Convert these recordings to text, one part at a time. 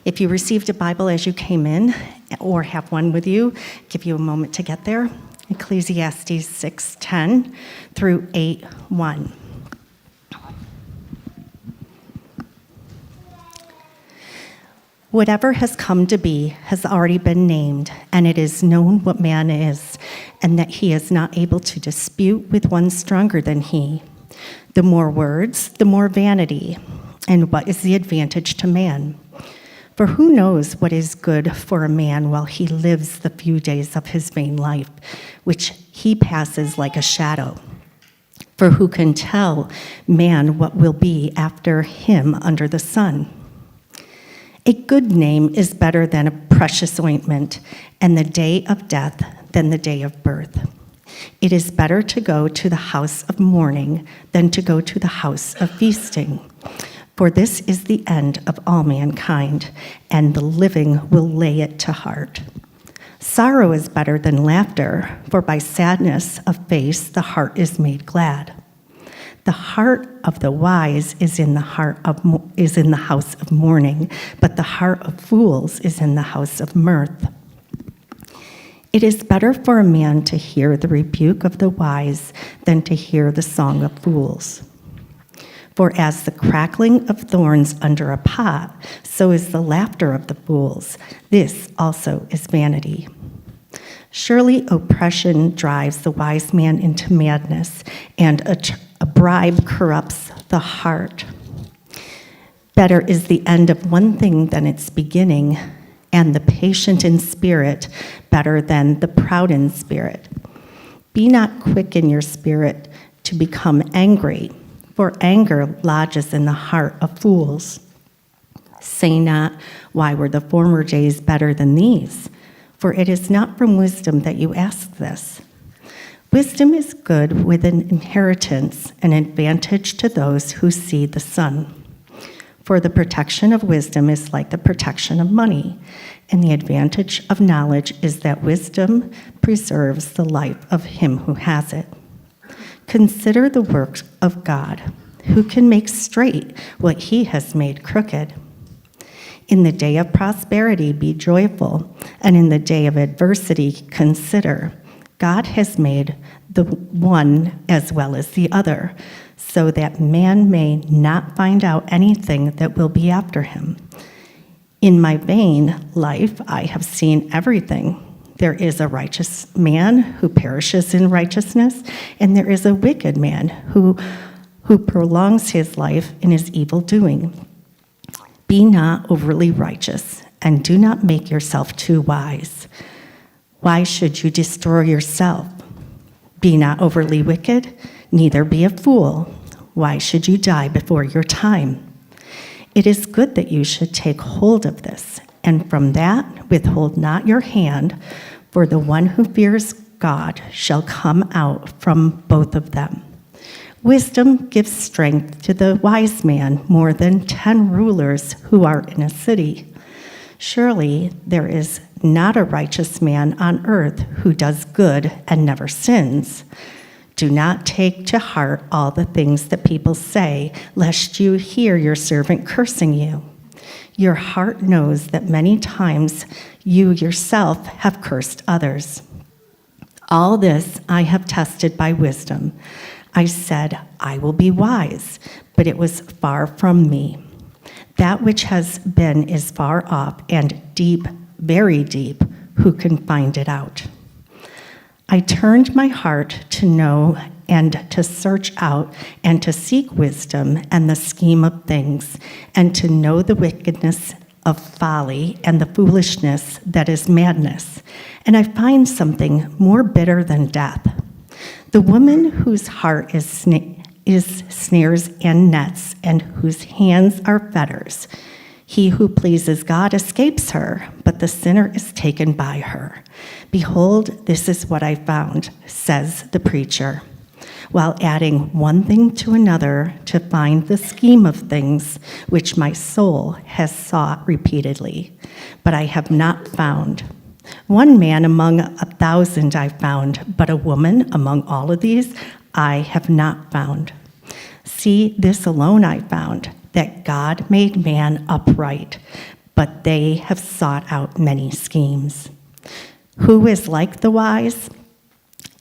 If you received a Bible as you came in or have one with you, give you a moment to get there. Ecclesiastes 6:10 through 8:1. Whatever has come to be has already been named, and it is known what man is, and that he is not able to dispute with one stronger than he. The more words, the more vanity, and what is the advantage to man? For who knows what is good for a man while he lives the few days of his vain life, which he passes like a shadow? For who can tell man what will be after him under the sun? A good name is better than a precious ointment, and the day of death than the day of birth. It is better to go to the house of mourning than to go to the house of feasting. For this is the end of all mankind, and the living will lay it to heart. Sorrow is better than laughter, for by sadness of face the heart is made glad. The heart of the wise is in the house of mourning, but the heart of fools is in the house of mirth. It is better for a man to hear the rebuke of the wise than to hear the song of fools. For as the crackling of thorns under a pot, so is the laughter of the fools. This also is vanity. Surely oppression drives the wise man into madness, and a bribe corrupts the heart. Better is the end of one thing than its beginning, and the patient in spirit better than the proud in spirit. Be not quick in your spirit to become angry, for anger lodges in the heart of fools. Say not, why were the former days better than these? For it is not from wisdom that you ask this. Wisdom is good with an inheritance, an advantage to those who see the sun. For the protection of wisdom is like the protection of money, and the advantage of knowledge is that wisdom preserves the life of him who has it. Consider the works of God, who can make straight what he has made crooked. In the day of prosperity, be joyful, and in the day of adversity, consider. God has made the one as well as the other, so that man may not find out anything that will be after him. In my vain life, I have seen everything. There is a righteous man who perishes in righteousness, and there is a wicked man who prolongs his life in his evil doing. Be not overly righteous, and do not make yourself too wise. Why should you destroy yourself? Be not overly wicked, neither be a fool. Why should you die before your time? It is good that you should take hold of this, and from that withhold not your hand, for the one who fears God shall come out from both of them. Wisdom gives strength to the wise man more than 10 rulers who are in a city. Surely there is not a righteous man on earth who does good and never sins. Do not take to heart all the things that people say, lest you hear your servant cursing you. Your heart knows that many times you yourself have cursed others. All this I have tested by wisdom. I said, I will be wise, but it was far from me. That which has been is far off and deep, very deep. Who can find it out? I turned my heart to know and to search out and to seek wisdom and the scheme of things, and to know the wickedness of folly and the foolishness that is madness. And I find something more bitter than death. The woman whose heart is snares and nets, and whose hands are fetters. He who pleases God escapes her, but the sinner is taken by her. Behold, this is what I found, says the preacher, while adding one thing to another to find the scheme of things which my soul has sought repeatedly, but I have not found. One man among 1,000 I found, but a woman among all of these I have not found. See, this alone I found, that God made man upright, but they have sought out many schemes. Who is like the wise?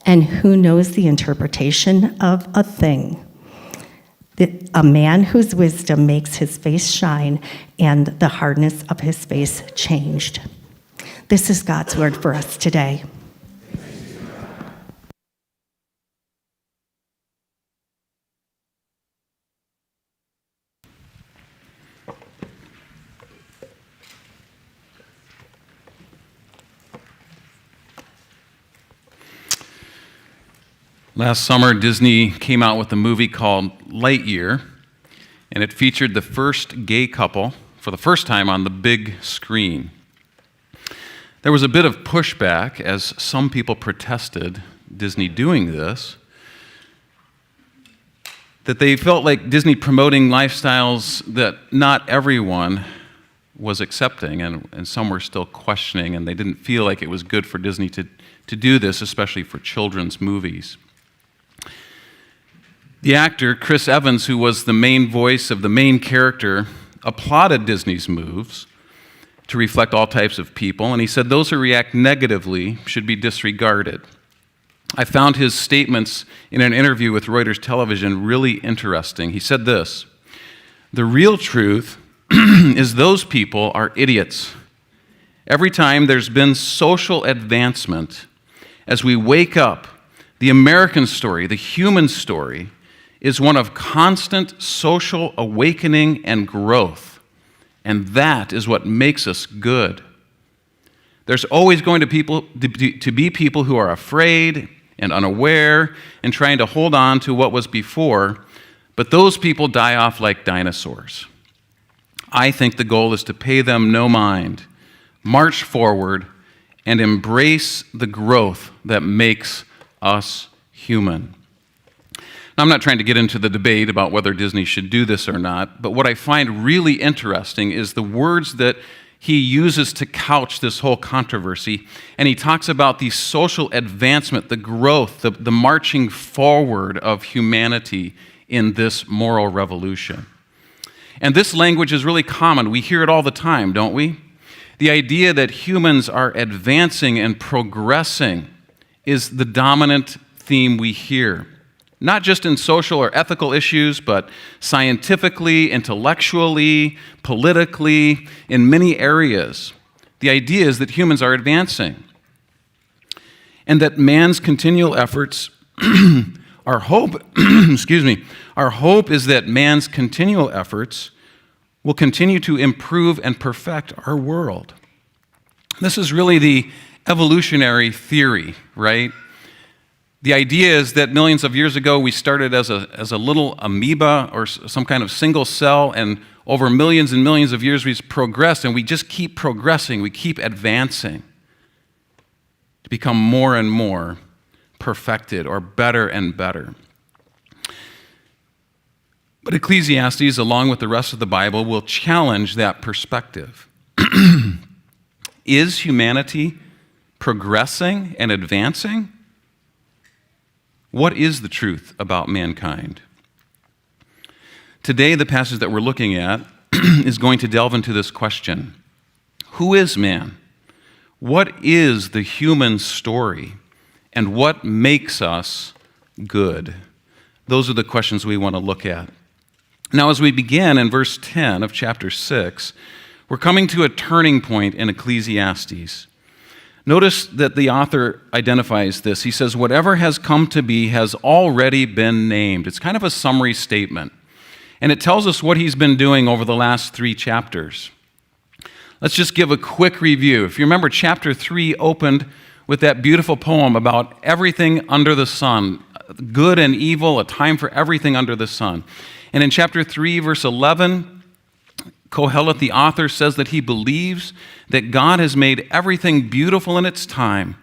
And who knows the interpretation of a thing? A man whose wisdom makes his face shine and the hardness of his face changed. This is God's word for us today. Last summer, Disney came out with a movie called Lightyear, and it featured the first gay couple for the first time on the big screen. There was a bit of pushback as some people protested Disney doing this, that they felt like Disney promoting lifestyles that not everyone was accepting, and some were still questioning, and they didn't feel like it was good for Disney to do this, especially for children's movies. The actor, Chris Evans, who was the main voice of the main character, applauded Disney's moves to reflect all types of people, and he said those who react negatively should be disregarded. I found his statements in an interview with Reuters Television really interesting. He said this: "The real truth is those people are idiots. Every time there's been social advancement, as we wake up, the American story, the human story, is one of constant social awakening and growth, and that is what makes us good. There's always going to be people who are afraid and unaware and trying to hold on to what was before, but those people die off like dinosaurs. I think the goal is to pay them no mind, march forward, and embrace the growth that makes us human." Now, I'm not trying to get into the debate about whether Disney should do this or not, but what I find really interesting is the words that he uses to couch this whole controversy. And he talks about the social advancement, the growth, the marching forward of humanity in this moral revolution. And this language is really common. We hear it all the time, don't we? The idea that humans are advancing and progressing is the dominant theme we hear. Not just in social or ethical issues, but scientifically, intellectually, politically, in many areas. The idea is that humans are advancing. And that man's continual efforts, our hope is that man's continual efforts will continue to improve and perfect our world. This is really the evolutionary theory, right? The idea is that millions of years ago, we started as a little amoeba or some kind of single cell, and over millions and millions of years, we've progressed, and we just keep progressing. We keep advancing to become more and more perfected or better and better. But Ecclesiastes, along with the rest of the Bible, will challenge that perspective. Is humanity progressing and advancing? What is the truth about mankind? Today, the passage that we're looking at is going to delve into this question. Who is man? What is the human story? And what makes us good? Those are the questions we want to look at. Now, as we begin in verse 10 of chapter 6, we're coming to a turning point in Ecclesiastes. Notice that the author identifies this. He says, whatever has come to be has already been named. It's kind of a summary statement. And it tells us what he's been doing over the last 3 chapters. Let's just give a quick review. If you remember, chapter 3 opened with that beautiful poem about everything under the sun, good and evil, a time for everything under the sun. And in chapter 3, verse 11, Kohelet, the author, says that he believes that God has made everything beautiful in its time.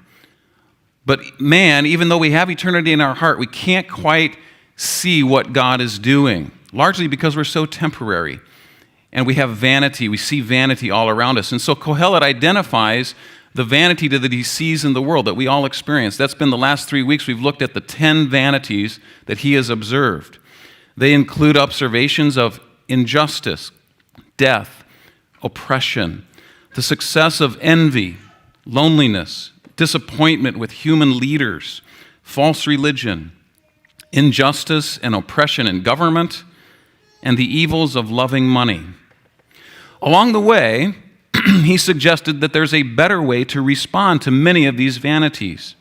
But man, even though we have eternity in our heart, we can't quite see what God is doing, largely because we're so temporary. And we have vanity. We see vanity all around us. And so Kohelet identifies the vanity that he sees in the world that we all experience. That's been the last 3 weeks. We've looked at the 10 vanities that he has observed. They include observations of injustice, death, oppression, the success of envy, loneliness, disappointment with human leaders, false religion, injustice and oppression in government, and the evils of loving money. Along the way, he suggested that there's a better way to respond to many of these vanities.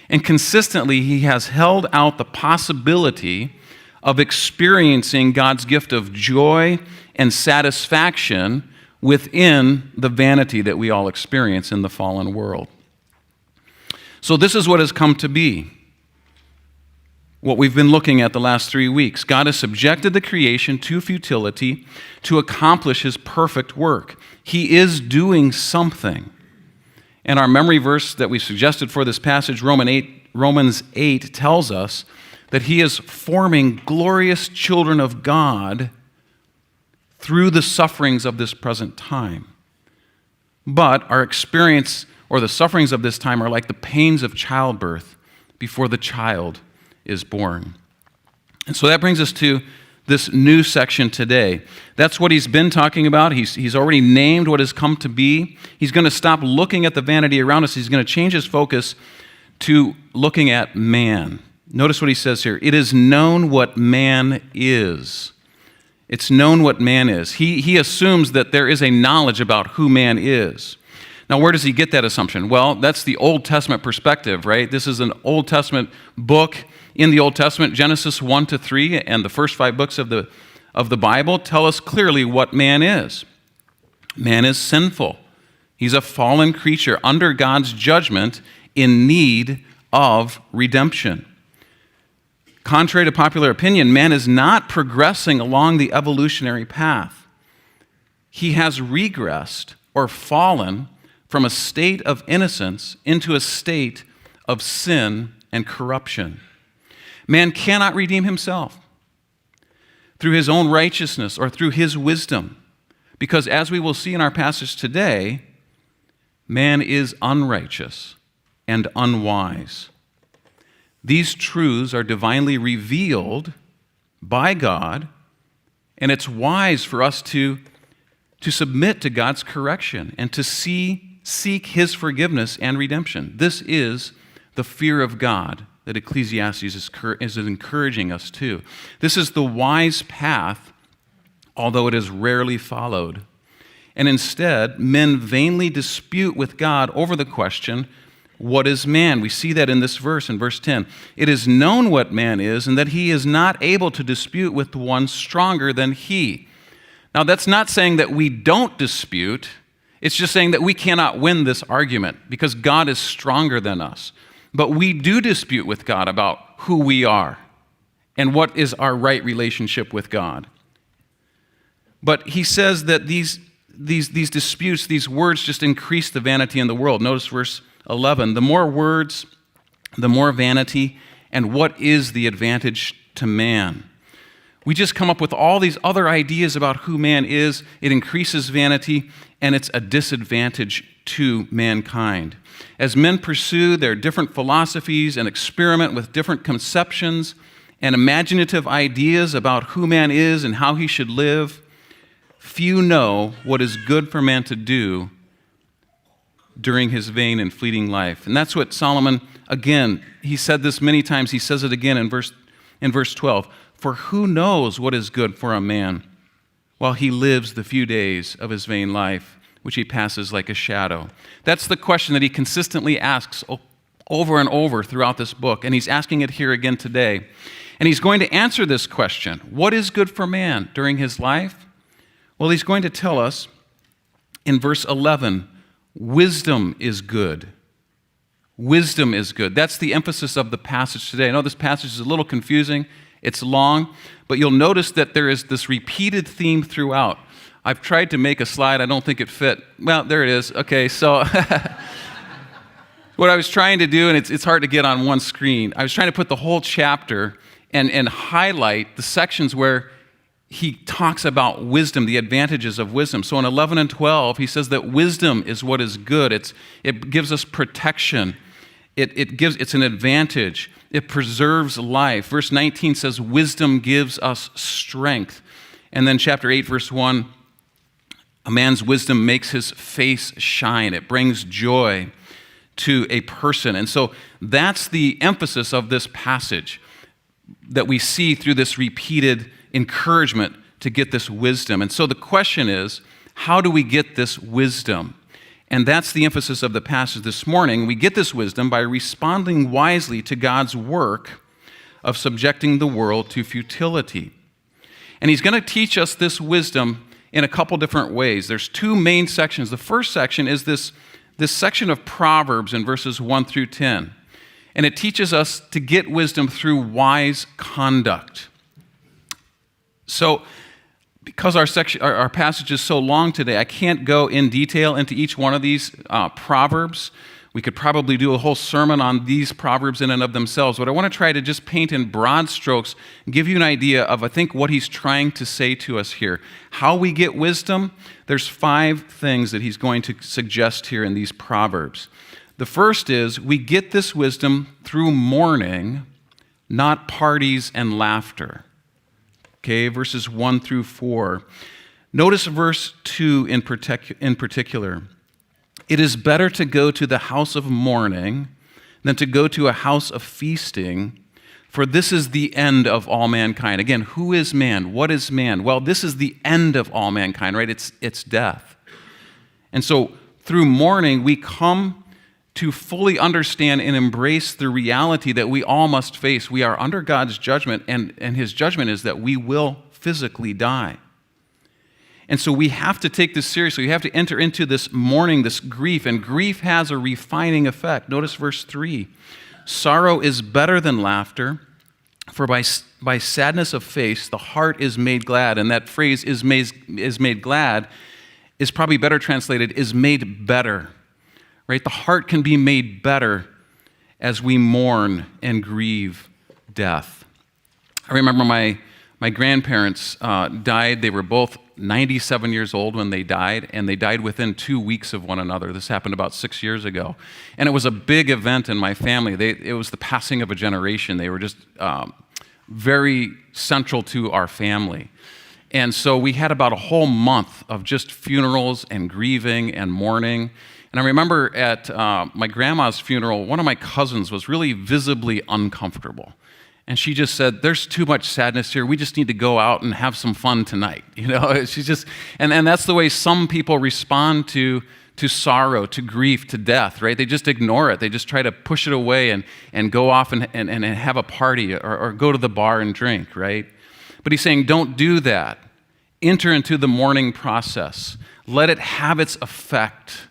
And consistently, he has held out the possibility of experiencing God's gift of joy and satisfaction within the vanity that we all experience in the fallen world. So this is what has come to be. What we've been looking at the last 3 weeks. God has subjected the creation to futility to accomplish his perfect work. He is doing something. And our memory verse that we suggested for this passage, Romans 8, tells us that he is forming glorious children of God through the sufferings of this present time. But our experience or the sufferings of this time are like the pains of childbirth before the child is born. And so that brings us to this new section today. That's what he's been talking about. He's already named what has come to be. He's going to stop looking at the vanity around us. He's going to change his focus to looking at man. Notice what he says here. It is known what man is. It's known what man is. He assumes that there is a knowledge about who man is. Now, where does he get that assumption? Well, that's the Old Testament perspective, right? This is an Old Testament book. In the Old Testament, Genesis 1 to 3 and the first 5 books of the Bible tell us clearly what man is. Man is sinful. He's a fallen creature under God's judgment in need of redemption. Contrary to popular opinion, man is not progressing along the evolutionary path. He has regressed or fallen from a state of innocence into a state of sin and corruption. Man cannot redeem himself through his own righteousness or through his wisdom, because as we will see in our passage today, man is unrighteous and unwise. These truths are divinely revealed by God, and it's wise for us to submit to God's correction and to seek his forgiveness and redemption. This is the fear of God that Ecclesiastes is encouraging us to. This is the wise path, although it is rarely followed. And instead, men vainly dispute with God over the question, what is man? We see that in this verse, in verse 10. It is known what man is, and that he is not able to dispute with the one stronger than he. Now, that's not saying that we don't dispute. It's just saying that we cannot win this argument because God is stronger than us. But we do dispute with God about who we are and what is our right relationship with God. But he says that these disputes, these words just increase the vanity in the world. Notice verse 11. The more words, the more vanity, and what is the advantage to man? We just come up with all these other ideas about who man is. It increases vanity, and it's a disadvantage to mankind. As men pursue their different philosophies and experiment with different conceptions and imaginative ideas about who man is and how he should live, few know what is good for man to do during his vain and fleeting life. And that's what Solomon, again, he said this many times. He says it again in verse 12. For who knows what is good for a man while he lives the few days of his vain life, which he passes like a shadow? That's the question that he consistently asks over and over throughout this book, and he's asking it here again today. And he's going to answer this question, what is good for man during his life? Well, he's going to tell us in verse 11, wisdom is good. Wisdom is good. That's the emphasis of the passage today. I know this passage is a little confusing. It's long, but you'll notice that there is this repeated theme throughout. I've tried to make a slide. I don't think it fit. Well, there it is. Okay, so what I was trying to do, and it's hard to get on one screen, I was trying to put the whole chapter and highlight the sections where he talks about wisdom, the advantages of wisdom. So in 11 and 12, he says that wisdom is what is good. It gives us protection. It's an advantage. It preserves life. Verse 19 says, wisdom gives us strength. And then chapter 8, verse 1, A man's wisdom makes his face shine. It brings joy to a person. And so that's the emphasis of this passage that we see through this repeated encouragement to get this wisdom. And so the question is, how do we get this wisdom? And that's the emphasis of the passage this morning. We get this wisdom by responding wisely to God's work of subjecting the world to futility. And he's going to teach us this wisdom in a couple different ways. There's two main sections. The first section is this section of Proverbs in verses 1 through 10. And it teaches us to get wisdom through wise conduct. So, because our passage is so long today, I can't go in detail into each one of these Proverbs. We could probably do a whole sermon on these Proverbs in and of themselves, but I want to try to just paint in broad strokes, give you an idea of, I think, what he's trying to say to us here. How we get wisdom, there's 5 things that he's going to suggest here in these Proverbs. The first is, we get this wisdom through mourning, not parties and laughter. Okay, verses 1 through 4. Notice verse 2 in particular. It is better to go to the house of mourning than to go to a house of feasting, for this is the end of all mankind. Again, who is man? What is man? Well, this is the end of all mankind, right? It's death. And so through mourning, we come to fully understand and embrace the reality that we all must face. We are under God's judgment, and his judgment is that we will physically die. And so we have to take this seriously. We have to enter into this mourning, this grief, and grief has a refining effect. Notice verse 3. Sorrow is better than laughter, for by sadness of face the heart is made glad. And that phrase is made glad is probably better translated, is made better. Right? The heart can be made better as we mourn and grieve death. I remember my grandparents died. They were both 97 years old when they died, and they died within 2 weeks of one another. This happened about 6 years ago. And it was a big event in my family. It was the passing of a generation. They were just very central to our family. And so we had about a whole month of just funerals and grieving and mourning. And I remember at my grandma's funeral, one of my cousins was really visibly uncomfortable. And she just said, there's too much sadness here. We just need to go out and have some fun tonight. You know, she's just, and that's the way some people respond to sorrow, to grief, to death, right? They just ignore it. They just try to push it away and go off and have a party or go to the bar and drink, right? But he's saying, don't do that. Enter into the mourning process. Let it have its effect.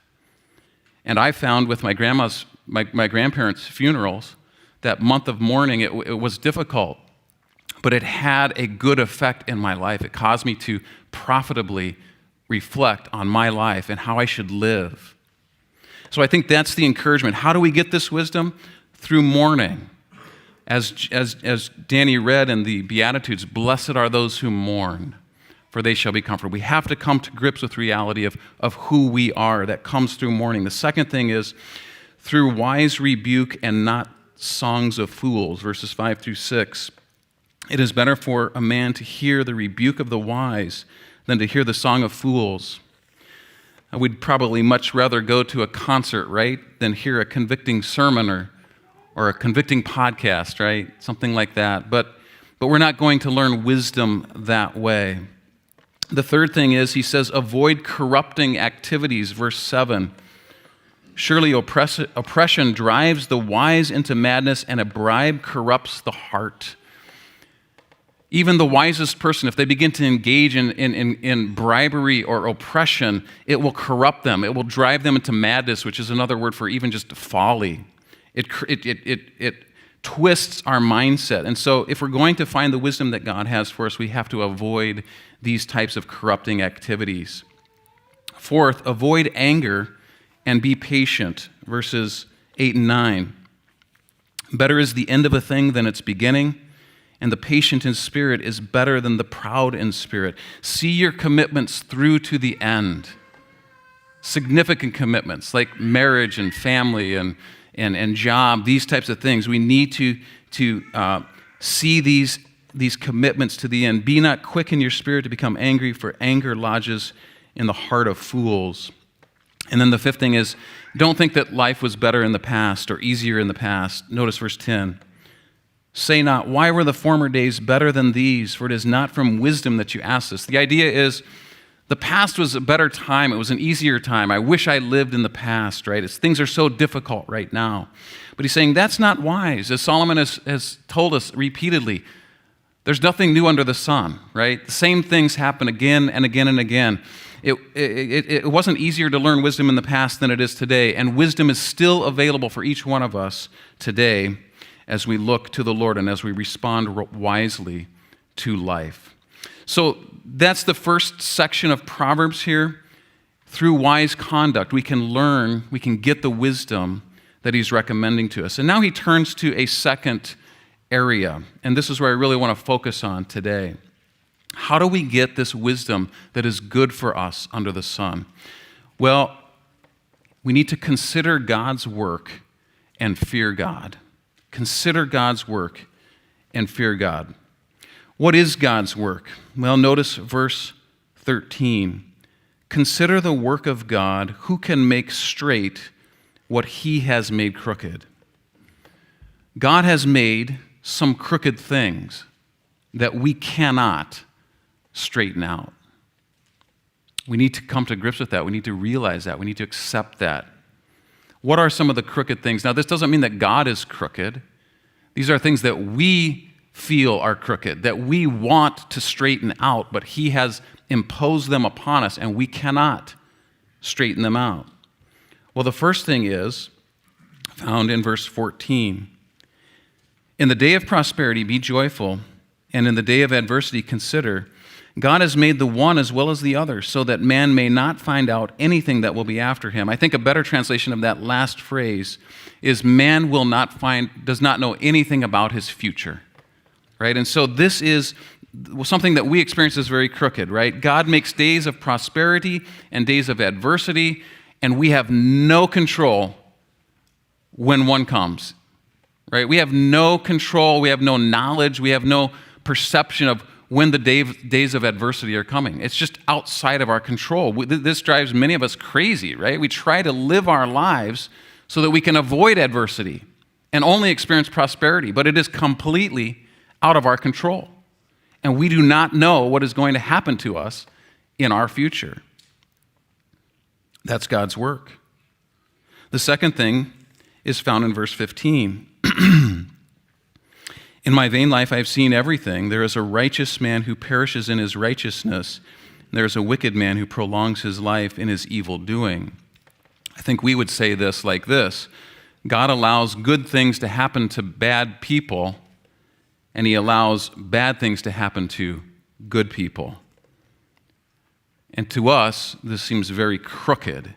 And I found with my grandparents' funerals, that month of mourning, it was difficult, but it had a good effect in my life. It caused me to profitably reflect on my life and how I should live. So I think that's the encouragement. How do we get this wisdom? Through mourning. As Danny read in the Beatitudes, blessed are those who mourn, for they shall be comforted. We have to come to grips with reality of who we are. That comes through mourning. The second thing is through wise rebuke and not songs of fools, verses 5 through 6. It is better for a man to hear the rebuke of the wise than to hear the song of fools. We'd probably much rather go to a concert, right, than hear a convicting sermon or a convicting podcast, right? Something like that. But we're not going to learn wisdom that way. The third thing is, he says, avoid corrupting activities, verse 7. Surely oppression drives the wise into madness, and a bribe corrupts the heart. Even the wisest person, if they begin to engage in bribery or oppression, it will corrupt them. It will drive them into madness, which is another word for even just folly. It twists our mindset. And so if we're going to find the wisdom that God has for us, we have to avoid these types of corrupting activities. Fourth, avoid anger and be patient, verses 8 and 9. Better is the end of a thing than its beginning, and the patient in spirit is better than the proud in spirit. See your commitments through to the end. Significant commitments like marriage and family and job, these types of things. We need to see these commitments to the end. Be not quick in your spirit to become angry, for anger lodges in the heart of fools. And then the fifth thing is, don't think that life was better in the past or easier in the past. Notice verse 10. Say not, why were the former days better than these? For it is not from wisdom that you ask this. The idea is, the past was a better time. It was an easier time. I wish I lived in the past, right? Things are so difficult right now. But he's saying that's not wise. As Solomon has told us repeatedly, there's nothing new under the sun, right? The same things happen again and again and again. It wasn't easier to learn wisdom in the past than it is today, and wisdom is still available for each one of us today as we look to the Lord and as we respond wisely to life. So that's the first section of Proverbs here. Through wise conduct, we can learn, we can get the wisdom that he's recommending to us. And now he turns to a second area, and this is where I really want to focus on today. How do we get this wisdom that is good for us under the sun? Well, we need to consider God's work and fear God. Consider God's work and fear God. What is God's work? Well, notice verse 13. Consider the work of God, who can make straight what he has made crooked. God has made some crooked things that we cannot straighten out. We need to come to grips with that. We need to realize that. We need to accept that. What are some of the crooked things? Now, this doesn't mean that God is crooked. These are things that we feel are crooked, that we want to straighten out, but he has imposed them upon us, and we cannot straighten them out. Well, the first thing is found in verse 14. In the day of prosperity, be joyful, and in the day of adversity, consider. God has made the one as well as the other, so that man may not find out anything that will be after him. I think a better translation of that last phrase is man does not know anything about his future. Right? And so this is something that we experience as very crooked, right? God makes days of prosperity and days of adversity, and we have no control when one comes, right? We have no control, we have no knowledge, we have no perception of when the days of adversity are coming. It's just outside of our control. This drives many of us crazy, right? We try to live our lives so that we can avoid adversity and only experience prosperity, but it is completely out of our control. And we do not know what is going to happen to us in our future. That's God's work. The second thing is found in verse 15. In my vain life I have seen everything. There is a righteous man who perishes in his righteousness. And there is a wicked man who prolongs his life in his evil doing. I think we would say this like this. God allows good things to happen to bad people, and he allows bad things to happen to good people. And to us, this seems very crooked.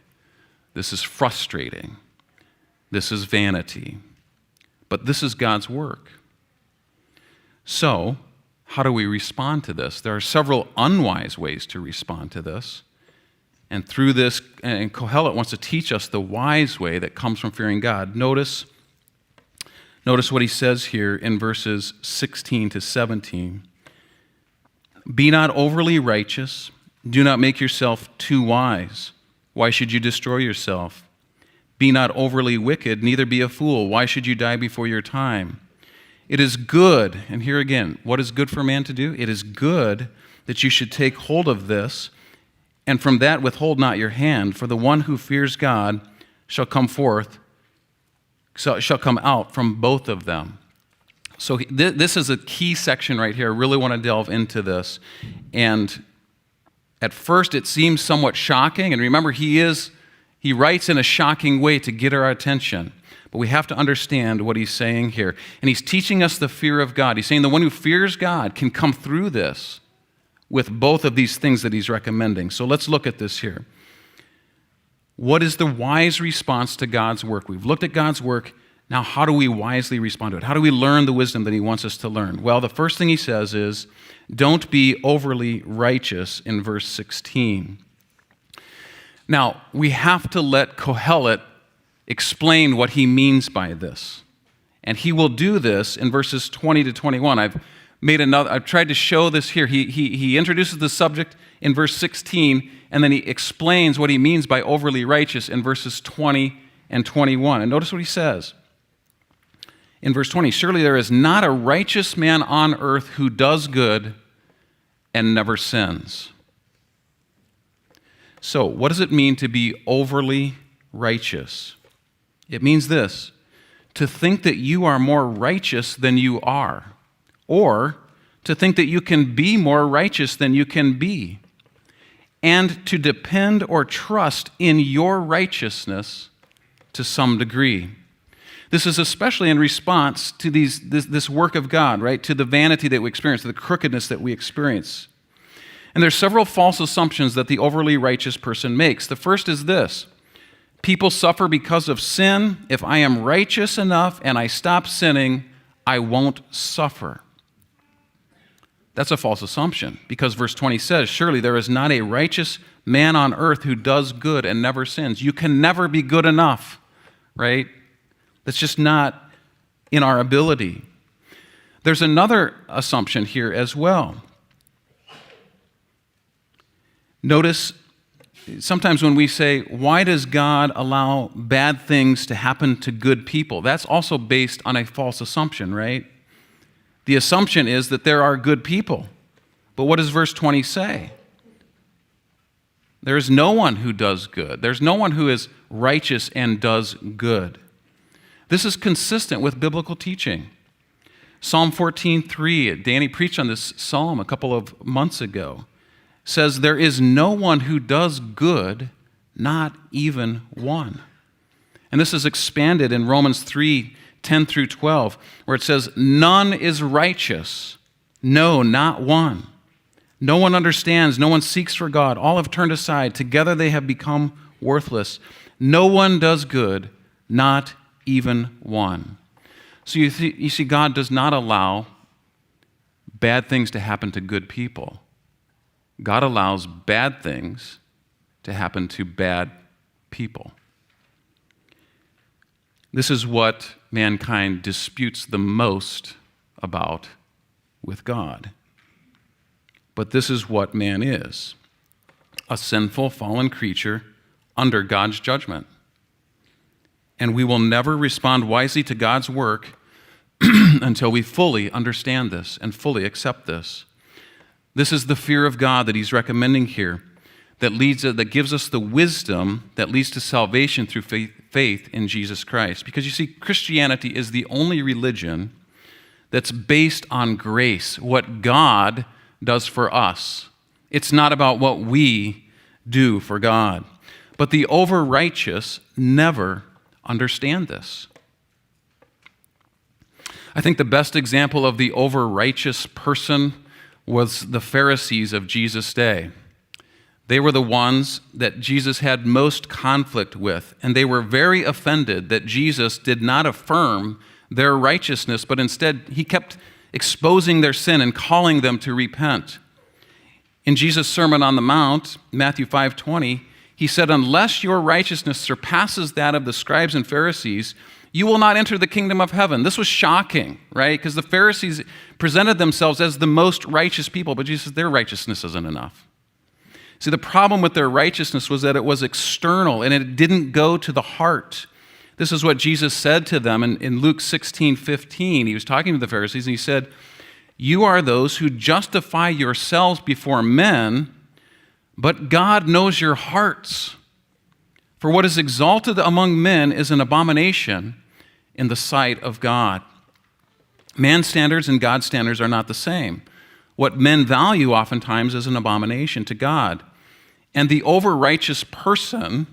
This is frustrating. This is vanity. But this is God's work. So, how do we respond to this? There are several unwise ways to respond to this. And through this, and Kohelet wants to teach us the wise way that comes from fearing God. Notice what he says here in verses 16 to 17. Be not overly righteous. Do not make yourself too wise. Why should you destroy yourself? Be not overly wicked, neither be a fool. Why should you die before your time? It is good, and here again, what is good for man to do? It is good that you should take hold of this, and from that withhold not your hand, for the one who fears God shall come out from both of them. So this is a key section right here. I really want to delve into this. And at first it seems somewhat shocking, and remember he writes in a shocking way to get our attention. But we have to understand what he's saying here. And he's teaching us the fear of God. He's saying the one who fears God can come through this with both of these things that he's recommending. So let's look at this here. What is the wise response to God's work? We've looked at God's work. Now, how do we wisely respond to it? How do we learn the wisdom that he wants us to learn? Well, the first thing he says is, don't be overly righteous in verse 16. Now, we have to let Kohelet explain what he means by this. And he will do this in verses 20 to 21. I've made another. I've tried to show this here. He introduces the subject in verse 16, and then he explains what he means by overly righteous in verses 20 and 21. And notice what he says. In verse 20, surely there is not a righteous man on earth who does good and never sins. So, what does it mean to be overly righteous? It means this: to think that you are more righteous than you are, or to think that you can be more righteous than you can be, and to depend or trust in your righteousness to some degree. This is especially in response to this work of God, right? To the vanity that we experience, to the crookedness that we experience. And there's several false assumptions that the overly righteous person makes. The first is this: people suffer because of sin. If I am righteous enough and I stop sinning, I won't suffer. That's a false assumption, because verse 20 says, surely there is not a righteous man on earth who does good and never sins. You can never be good enough, right? That's just not in our ability. There's another assumption here as well. Notice, sometimes when we say, why does God allow bad things to happen to good people? That's also based on a false assumption, right? The assumption is that there are good people. But what does verse 20 say? There is no one who does good. There's no one who is righteous and does good. This is consistent with biblical teaching. Psalm 14:3, Danny preached on this psalm a couple of months ago, says, there is no one who does good, not even one. And this is expanded in Romans 3:10 through 12, where it says, none is righteous, no, not one. No one understands, no one seeks for God. All have turned aside. Together they have become worthless. No one does good, not even one. So you see, God does not allow bad things to happen to good people. God allows bad things to happen to bad people. This is what mankind disputes the most about with God. But this is what man is: a sinful, fallen creature under God's judgment. And we will never respond wisely to God's work until we fully understand this and fully accept this. This is the fear of God that he's recommending here, that gives us the wisdom that leads to salvation through faith in Jesus Christ. Because you see, Christianity is the only religion that's based on grace, what God does for us. It's not about what we do for God. But the over-righteous never understand this. I think the best example of the over-righteous person was the Pharisees of Jesus' day. They were the ones that Jesus had most conflict with, and they were very offended that Jesus did not affirm their righteousness, but instead he kept exposing their sin and calling them to repent. In Jesus' Sermon on the Mount, Matthew 5:20, he said, unless your righteousness surpasses that of the scribes and Pharisees, you will not enter the kingdom of heaven. This was shocking, right? Because the Pharisees presented themselves as the most righteous people, but Jesus said their righteousness isn't enough. See, the problem with their righteousness was that it was external and it didn't go to the heart. This is what Jesus said to them in Luke 16:15. He was talking to the Pharisees and he said, you are those who justify yourselves before men, but God knows your hearts. For what is exalted among men is an abomination in the sight of God. Man's standards and God's standards are not the same. What men value oftentimes is an abomination to God. And the over-righteous person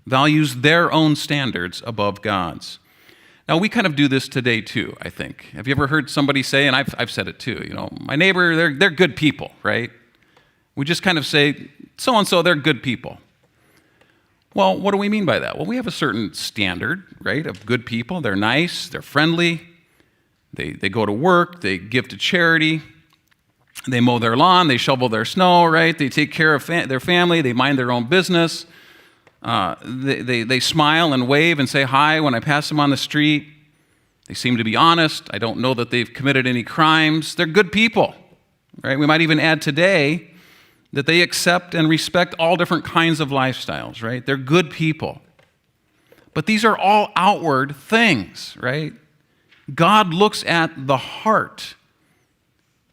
values their own standards above God's. Now, we kind of do this today too, I think. Have you ever heard somebody say, and I've said it too, my neighbor, they're good people, right? We just kind of say, so-and-so, they're good people. Well, what do we mean by that? Well, we have a certain standard, right, of good people. They're nice, they're friendly, they go to work, they give to charity, they mow their lawn, they shovel their snow, right? They take care of their family, they mind their own business. They smile and wave and say hi when I pass them on the street. They seem to be honest. I don't know that they've committed any crimes. They're good people, right? We might even add today that they accept and respect all different kinds of lifestyles, right? They're good people. But these are all outward things, right? God looks at the heart,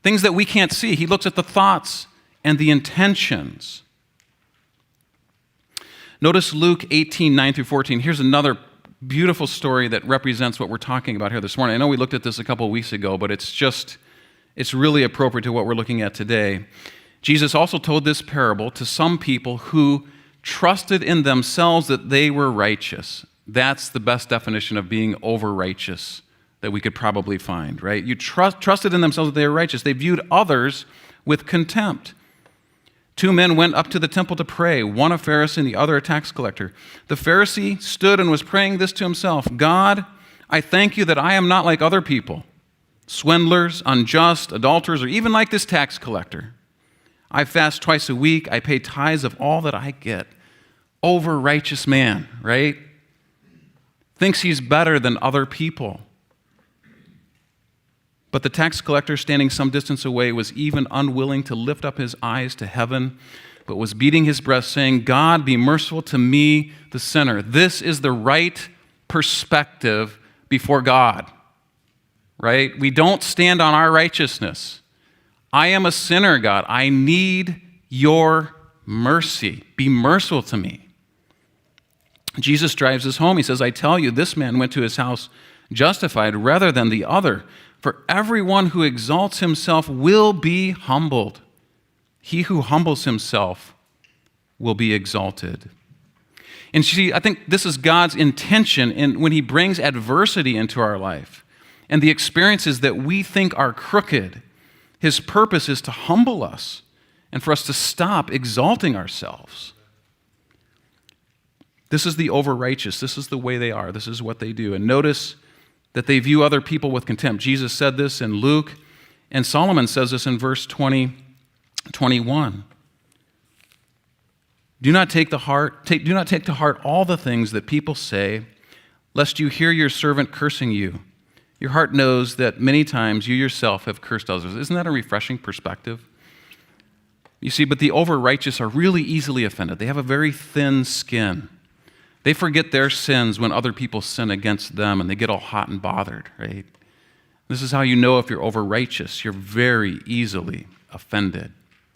things that we can't see. He looks at the thoughts and the intentions. Notice Luke 18, 9 through 14. Here's another beautiful story that represents what we're talking about here this morning. I know we looked at this a couple of weeks ago, but it's really appropriate to what we're looking at today. Jesus also told this parable to some people who trusted in themselves that they were righteous. That's the best definition of being over-righteous that we could probably find, right? You trusted in themselves that they were righteous. They viewed others with contempt. 2 men went up to the temple to pray, one a Pharisee and the other a tax collector. The Pharisee stood and was praying this to himself: God, I thank you that I am not like other people, swindlers, unjust, adulterers, or even like this tax collector. I fast twice a week. I pay tithes of all that I get. Over-righteous man, right? Thinks he's better than other people. But the tax collector, standing some distance away, was even unwilling to lift up his eyes to heaven, but was beating his breast, saying, God, be merciful to me, the sinner. This is the right perspective before God, right? We don't stand on our righteousness. I am a sinner, God. I need your mercy. Be merciful to me. Jesus drives us home. He says, I tell you, this man went to his house justified rather than the other. For everyone who exalts himself will be humbled. He who humbles himself will be exalted. And see, I think this is God's intention when he brings adversity into our life and the experiences that we think are crooked. His purpose is to humble us and for us to stop exalting ourselves. This is the over-righteous. This is the way they are. This is what they do. And notice that they view other people with contempt. Jesus said this in Luke, and Solomon says this in verse 20, 21. Do not take to heart all the things that people say, lest you hear your servant cursing you. Your heart knows that many times you yourself have cursed others. Isn't that a refreshing perspective? You see, but the over-righteous are really easily offended. They have a very thin skin. They forget their sins when other people sin against them, and they get all hot and bothered, right? This is how you know if you're over-righteous. You're very easily offended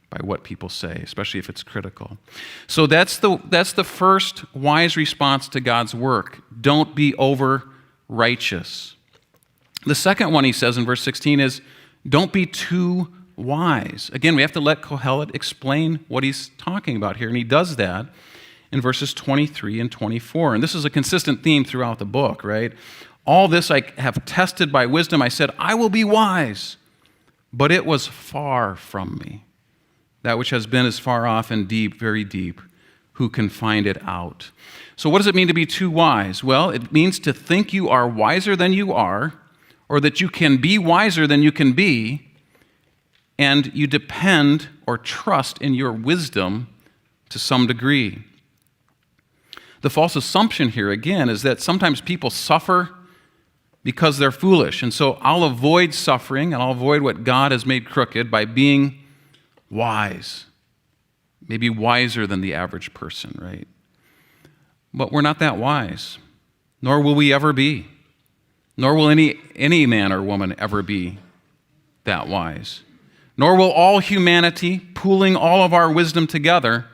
by what people say, especially if it's critical. So that's the first wise response to God's work. Don't be over-righteous. The second one he says in verse 16 is, don't be too wise. Again, we have to let Kohelet explain what he's talking about here, and he does that in verses 23 and 24. And this is a consistent theme throughout the book, right? All this I have tested by wisdom. I said, I will be wise, but it was far from me. That which has been is far off and deep, very deep. Who can find it out? So what does it mean to be too wise? Well, it means to think you are wiser than you are, or that you can be wiser than you can be, and you depend or trust in your wisdom to some degree. The false assumption here, again, is that sometimes people suffer because they're foolish. And so I'll avoid suffering and I'll avoid what God has made crooked by being wise. Maybe wiser than the average person, right? But we're not that wise, nor will we ever be. Nor will any man or woman ever be that wise. Nor will all humanity, pooling all of our wisdom together,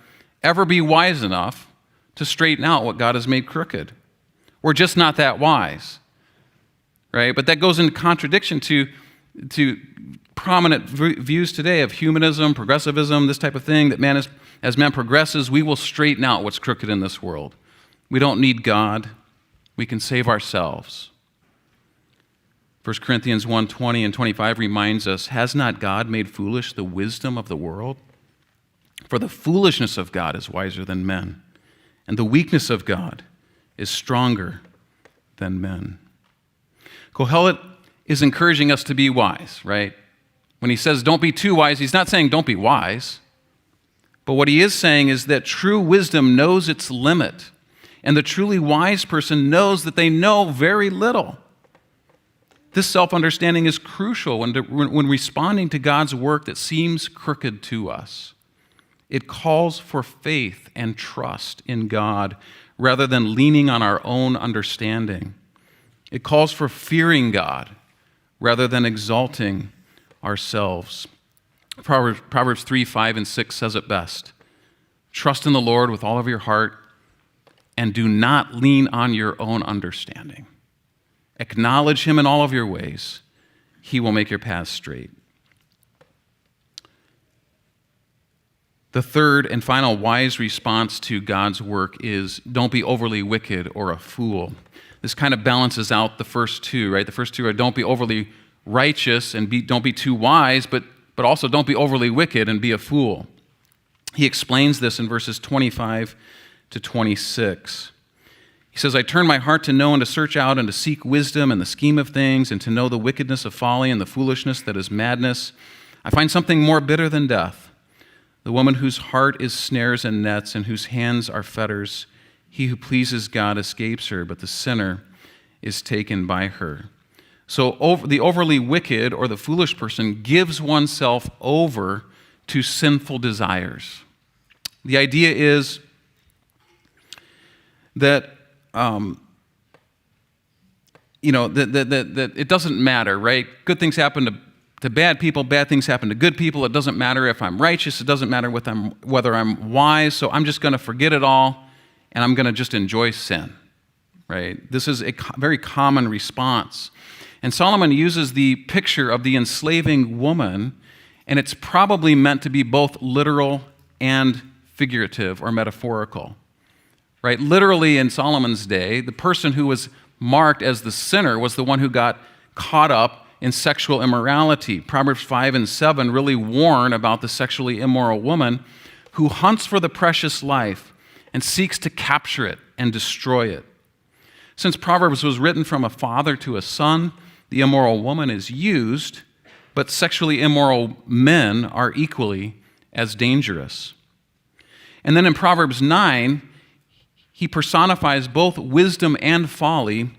ever be wise enough to straighten out what God has made crooked. We're just not that wise, right? But that goes in contradiction to prominent views today of humanism, progressivism, this type of thing, that as man progresses, we will straighten out what's crooked in this world. We don't need God. We can save ourselves. 1 Corinthians 1:20 and 25 reminds us, has not God made foolish the wisdom of the world? For the foolishness of God is wiser than men, and the weakness of God is stronger than men. Kohelet is encouraging us to be wise, right? When he says don't be too wise, he's not saying don't be wise. But what he is saying is that true wisdom knows its limit, and the truly wise person knows that they know very little. This self-understanding is crucial when responding to God's work that seems crooked to us. It calls for faith and trust in God rather than leaning on our own understanding. It calls for fearing God rather than exalting ourselves. Proverbs 3, 5, and 6 says it best. Trust in the Lord with all of your heart and do not lean on your own understanding. Acknowledge him in all of your ways. He will make your paths straight. The third and final wise response to God's work is don't be overly wicked or a fool. This kind of balances out the first two, right? The first two are don't be overly righteous and don't be too wise, but also don't be overly wicked and be a fool. He explains this in verses 25 to 26. He says, I turn my heart to know and to search out and to seek wisdom and the scheme of things and to know the wickedness of folly and the foolishness that is madness. I find something more bitter than death. The woman whose heart is snares and nets and whose hands are fetters. He who pleases God escapes her, but the sinner is taken by her. So the overly wicked or the foolish person gives oneself over to sinful desires. The idea is that that it doesn't matter, right? Good things happen to bad people, bad things happen to good people. It doesn't matter if I'm righteous. It doesn't matter whether I'm wise. So I'm just going to forget it all, and I'm going to just enjoy sin, right? This is a very common response. And Solomon uses the picture of the enslaving woman, and it's probably meant to be both literal and figurative or metaphorical. Right? Literally, in Solomon's day, the person who was marked as the sinner was the one who got caught up in sexual immorality. Proverbs 5 and 7 really warn about the sexually immoral woman who hunts for the precious life and seeks to capture it and destroy it. Since Proverbs was written from a father to a son, the immoral woman is used, but sexually immoral men are equally as dangerous. And then in Proverbs 9, he personifies both wisdom and folly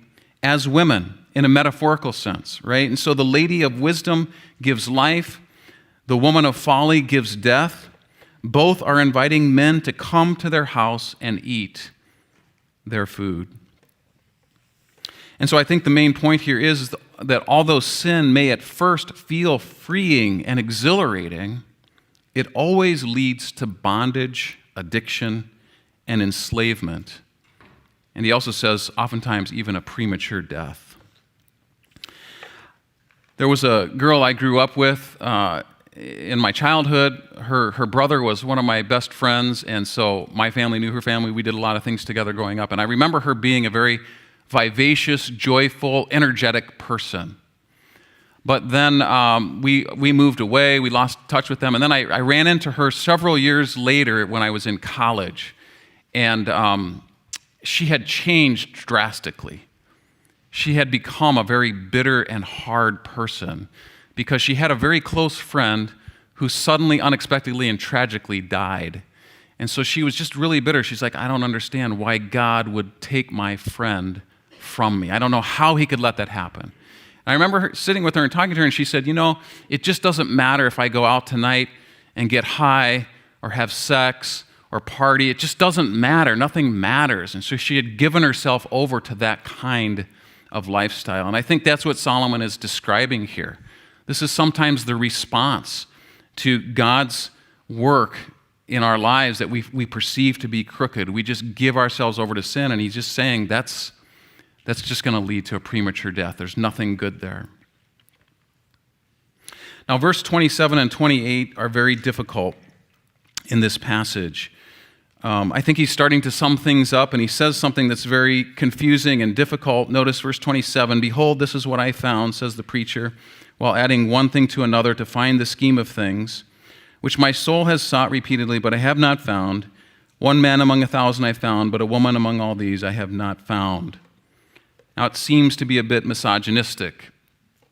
as women in a metaphorical sense, right? And so the lady of wisdom gives life, the woman of folly gives death. Both are inviting men to come to their house and eat their food. And so I think the main point here is that although sin may at first feel freeing and exhilarating, it always leads to bondage, addiction, and enslavement. And he also says, oftentimes, even a premature death. There was a girl I grew up with in my childhood. Her brother was one of my best friends, and so my family knew her family. We did a lot of things together growing up, and I remember her being a very vivacious, joyful, energetic person. But then we moved away, we lost touch with them, and then I ran into her several years later when I was in college. And she had changed drastically. She had become a very bitter and hard person because she had a very close friend who suddenly, unexpectedly, and tragically died. And so she was just really bitter. She's like, I don't understand why God would take my friend from me. I don't know how he could let that happen. And I remember sitting with her and talking to her, and she said, it just doesn't matter if I go out tonight and get high or have sex or party. It just doesn't matter. Nothing matters. And so she had given herself over to that kind of lifestyle. And I think that's what Solomon is describing here. This is sometimes the response to God's work in our lives that we perceive to be crooked. We just give ourselves over to sin, and he's just saying that's just going to lead to a premature death. There's nothing good there. Now, verse 27 and 28 are very difficult in this passage. I think he's starting to sum things up, and he says something that's very confusing and difficult. Notice verse 27, behold, this is what I found, says the preacher, while adding one thing to another to find the scheme of things, which my soul has sought repeatedly, but I have not found. One man among 1,000 I found, but a woman among all these I have not found. Now, it seems to be a bit misogynistic,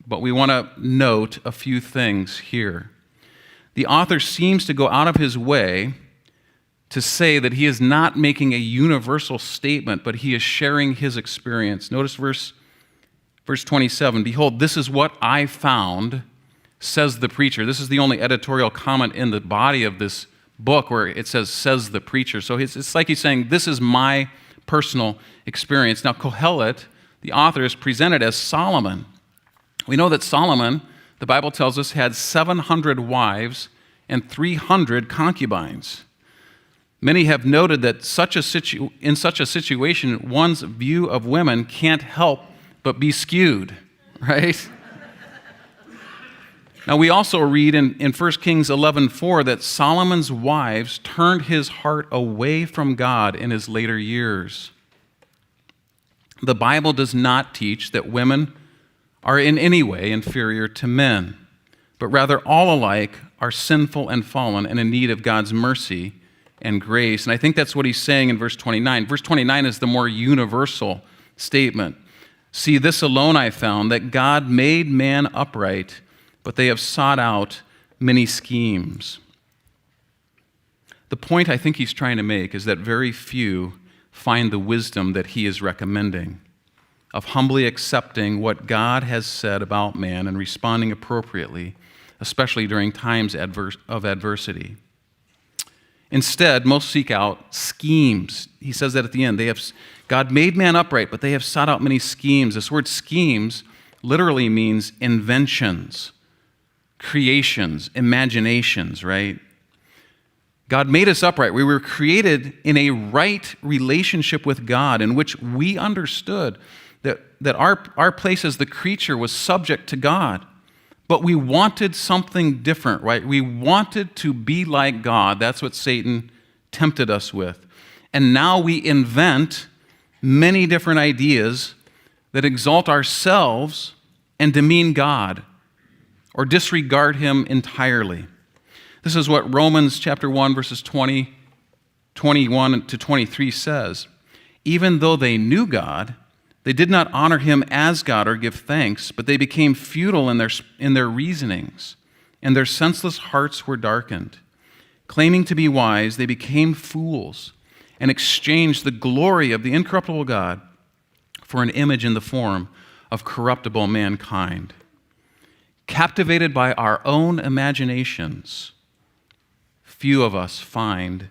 but we want to note a few things here. The author seems to go out of his way to say that he is not making a universal statement, but he is sharing his experience. Notice verse Verse 27, behold, this is what I found, says the preacher. This is the only editorial comment in the body of this book where it says the preacher. So it's like he's saying, this is my personal experience. Now, Kohelet, the author, is presented as Solomon. We know that Solomon, the Bible tells us, had 700 wives and 300 concubines. Many have noted that in such a situation, one's view of women can't help but be skewed, right? Now, we also read in 1 Kings 11:4 that Solomon's wives turned his heart away from God in his later years. The Bible does not teach that women are in any way inferior to men, but rather all alike are sinful and fallen and in need of God's mercy and grace. And I think that's what he's saying in verse 29. Verse 29 is the more universal statement. See, this alone I found, that God made man upright, but they have sought out many schemes. The point I think he's trying to make is that very few find the wisdom that he is recommending, of humbly accepting what God has said about man and responding appropriately, especially during times of adversity. Instead, most seek out schemes. He says that at the end. God made man upright, but they have sought out many schemes. This word schemes literally means inventions, creations, imaginations, right? God made us upright. We were created in a right relationship with God in which we understood that our place as the creature was subject to God. But we wanted something different, right? We wanted to be like God. That's what Satan tempted us with. And now we invent many different ideas that exalt ourselves and demean God or disregard him entirely. This is what Romans chapter 1, verses 20, 21 to 23 says. Even though they knew God, they did not honor him as God or give thanks, but they became futile in their reasonings, and their senseless hearts were darkened. Claiming to be wise, they became fools and exchanged the glory of the incorruptible God for an image in the form of corruptible mankind. Captivated by our own imaginations, few of us find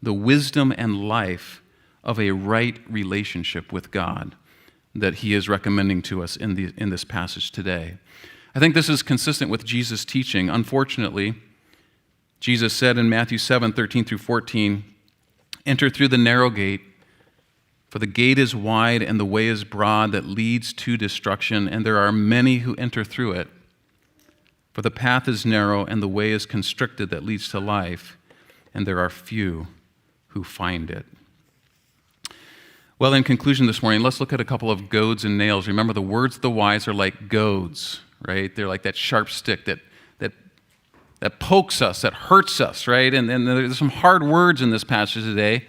the wisdom and life of a right relationship with God that he is recommending to us in this passage today. I think this is consistent with Jesus' teaching. Unfortunately, Jesus said in Matthew 7, 13 through 14, enter through the narrow gate, for the gate is wide and the way is broad that leads to destruction, and there are many who enter through it. For the path is narrow and the way is constricted that leads to life, and there are few who find it. Well, in conclusion this morning, let's look at a couple of goads and nails. Remember, the words of the wise are like goads, right? They're like that sharp stick that pokes us, that hurts us, right? And there's some hard words in this passage today.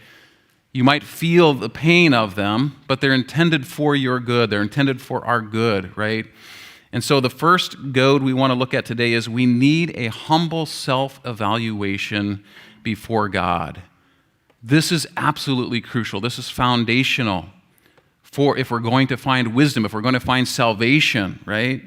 You might feel the pain of them, but they're intended for your good. They're intended for our good, right? And so the first goad we want to look at today is we need a humble self-evaluation before God. This is absolutely crucial. This is foundational for if we're going to find wisdom, if we're going to find salvation, right?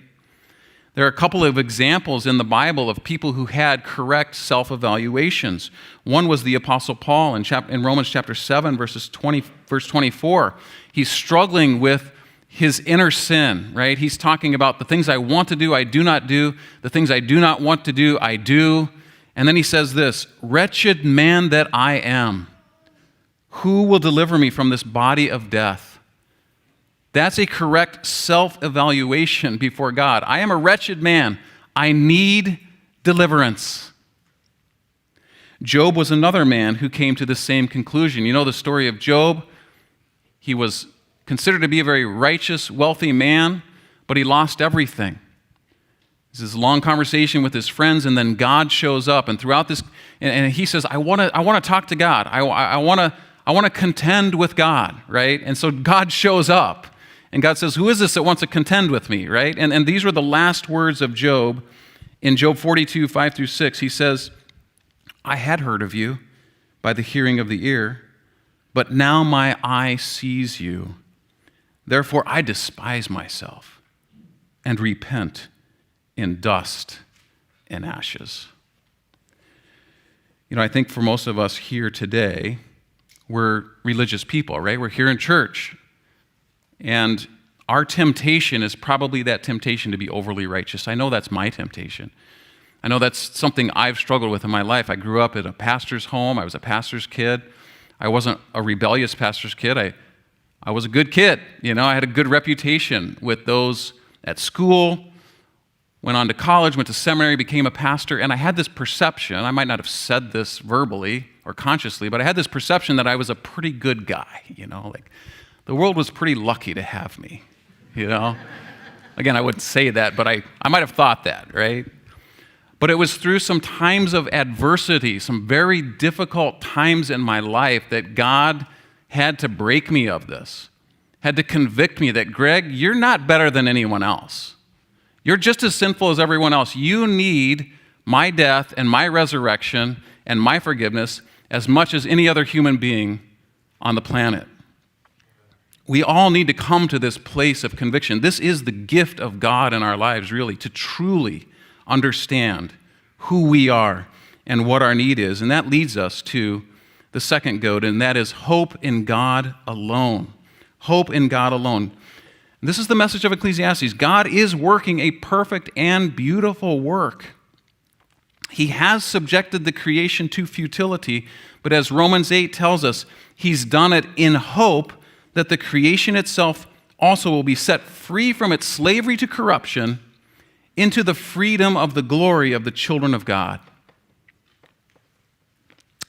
There are a couple of examples in the Bible of people who had correct self-evaluations. One was the Apostle Paul in Romans chapter 7, verse 24. He's struggling with his inner sin, right? He's talking about the things I want to do, I do not do. The things I do not want to do, I do. And then he says this, wretched man that I am. Who will deliver me from this body of death? That's a correct self-evaluation before God. I am a wretched man. I need deliverance. Job was another man who came to the same conclusion. You know the story of Job? He was considered to be a very righteous, wealthy man, but he lost everything. This long conversation with his friends, and then God shows up. And throughout this, and he says, I want to talk to God. I want to contend with God, right? And so God shows up. And God says, who is this that wants to contend with me, right? And these were the last words of Job. In Job 42, 5 through 6, he says, I had heard of you by the hearing of the ear, but now my eye sees you. Therefore I despise myself. and repent in dust and ashes. I think for most of us here today, we're religious people, right? We're here in church. And our temptation is probably that temptation to be overly righteous. I know that's my temptation. I know that's something I've struggled with in my life. I grew up in a pastor's home. I was a pastor's kid. I wasn't a rebellious pastor's kid. I was a good kid. I had a good reputation with those at school, went on to college, went to seminary, became a pastor, and I had this perception, I might not have said this verbally or consciously, but I had this perception that I was a pretty good guy, like the world was pretty lucky to have me, Again, I wouldn't say that, but I might have thought that, right? But it was through some times of adversity, some very difficult times in my life that God had to break me of this, had to convict me that, Greg, you're not better than anyone else. You're just as sinful as everyone else. You need my death and my resurrection and my forgiveness as much as any other human being on the planet. We all need to come to this place of conviction. This is the gift of God in our lives, really, to truly understand who we are and what our need is. And that leads us to the second goat, and that is hope in God alone. Hope in God alone. This is the message of Ecclesiastes. God is working a perfect and beautiful work. He has subjected the creation to futility, but as Romans 8 tells us, he's done it in hope that the creation itself also will be set free from its slavery to corruption into the freedom of the glory of the children of God.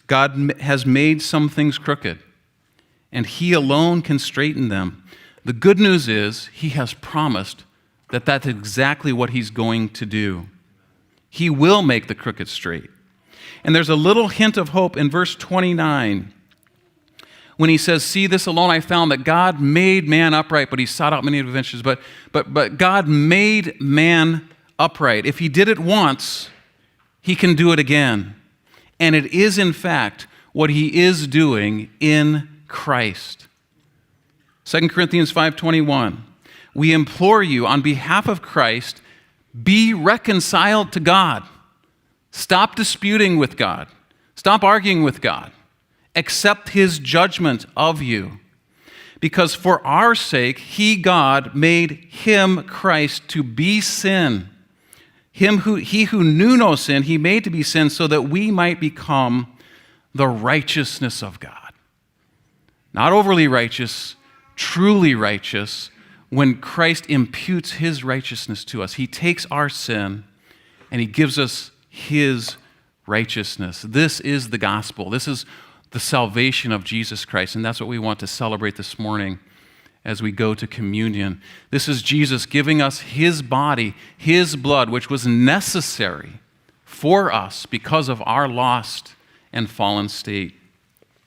God has made some things crooked, and he alone can straighten them. The good news is he has promised that that's exactly what he's going to do. He will make the crooked straight. And there's a little hint of hope in verse 29 when he says, "See, this alone I found, that God made man upright, but he sought out many adventures." But God made man upright. If he did it once, he can do it again. And it is, in fact, what he is doing in Christ. 2 Corinthians 5:21, "We implore you on behalf of Christ, be reconciled to God." Stop disputing with God. Stop arguing with God. Accept his judgment of you. Because for our sake, he, God, made him, Christ, to be sin. He who knew no sin, he made to be sin so that we might become the righteousness of God. Not overly righteous, truly righteous, when Christ imputes his righteousness to us. He takes our sin and he gives us his righteousness. This is the gospel. This is the salvation of Jesus Christ, and that's what we want to celebrate this morning as we go to communion. This is Jesus giving us his body, his blood, which was necessary for us because of our lost and fallen state.